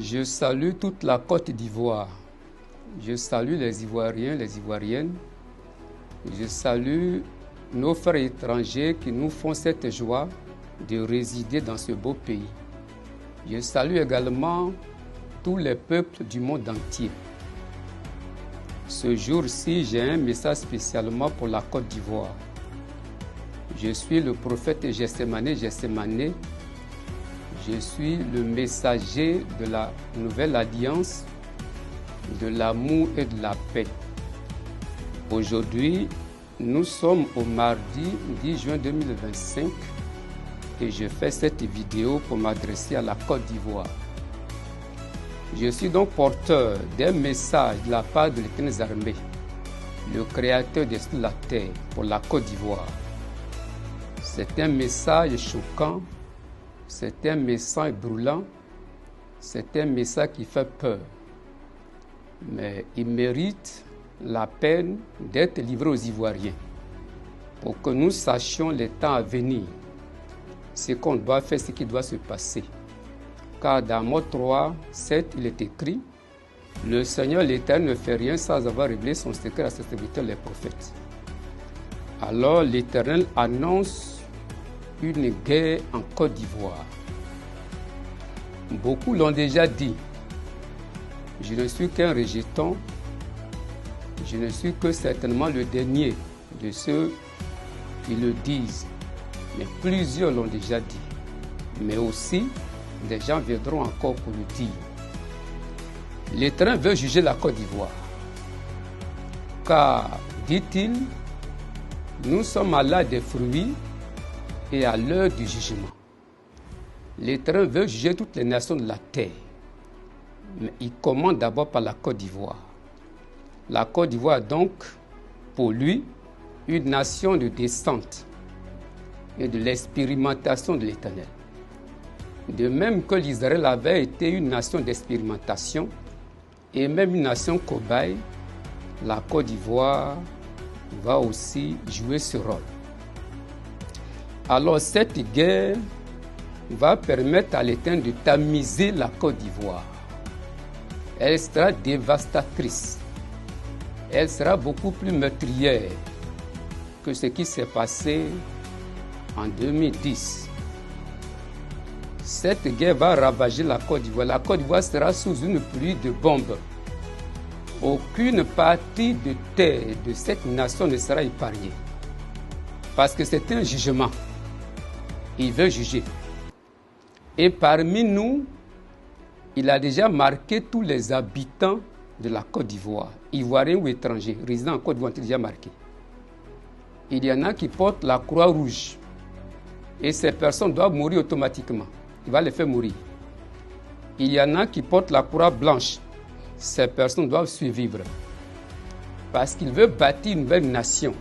Je salue toute la Côte d'Ivoire. Je salue les Ivoiriens, les Ivoiriennes. Je salue nos frères étrangers qui nous font cette joie de résider dans ce beau pays. Je salue également tous les peuples du monde entier. Ce jour-ci, j'ai un message spécialement pour la Côte d'Ivoire. Je suis le prophète Gessemané. Je suis le messager de la nouvelle alliance, de l'amour et de la paix. Aujourd'hui, nous sommes au mardi 10 juin 2025 et je fais cette vidéo pour m'adresser à la Côte d'Ivoire. Je suis donc porteur d'un message de la part de l'Éternel des armées, le Créateur de toute la terre pour la Côte d'Ivoire. C'est un message choquant, c'est un message brûlant, c'est un message qui fait peur. Mais il mérite la peine d'être livré aux Ivoiriens pour que nous sachions les temps à venir, ce qu'on doit faire, ce qui doit se passer. Car dans Amos 3, 7, il est écrit « Le Seigneur l'Éternel ne fait rien sans avoir révélé son secret à ses serviteurs les prophètes. » Alors l'Éternel annonce une guerre en Côte d'Ivoire. Beaucoup l'ont déjà dit. Je ne suis qu'un rejeton. Je ne suis que certainement le dernier de ceux qui le disent. Mais plusieurs l'ont déjà dit. Mais aussi, des gens viendront encore pour le dire. L'Éternel veut juger la Côte d'Ivoire. Car, dit-il, nous sommes à l'âge des fruits et à l'heure du jugement. L'Éternel veut juger toutes les nations de la terre. Mais il commence d'abord par la Côte d'Ivoire. La Côte d'Ivoire est donc, pour lui, une nation de descente et de l'expérimentation de l'Éternel. De même que l'Israël avait été une nation d'expérimentation et même une nation cobaye, la Côte d'Ivoire va aussi jouer ce rôle. Alors cette guerre va permettre à l'Éternel de tamiser la Côte d'Ivoire. Elle sera dévastatrice. Elle sera beaucoup plus meurtrière que ce qui s'est passé en 2010. Cette guerre va ravager la Côte d'Ivoire. La Côte d'Ivoire sera sous une pluie de bombes. Aucune partie de terre de cette nation ne sera épargnée. Parce que c'est un jugement. Il veut juger. Et parmi nous, il a déjà marqué tous les habitants de la Côte d'Ivoire, ivoiriens ou étrangers, résidents en Côte d'Ivoire, il a déjà marqué. Il y en a qui portent la croix rouge. Et ces personnes doivent mourir automatiquement. Il va les faire mourir. Il y en a qui portent la croix blanche. Ces personnes doivent survivre. Parce qu'il veut bâtir une nouvelle nation,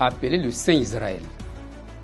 appelée le Saint Israël.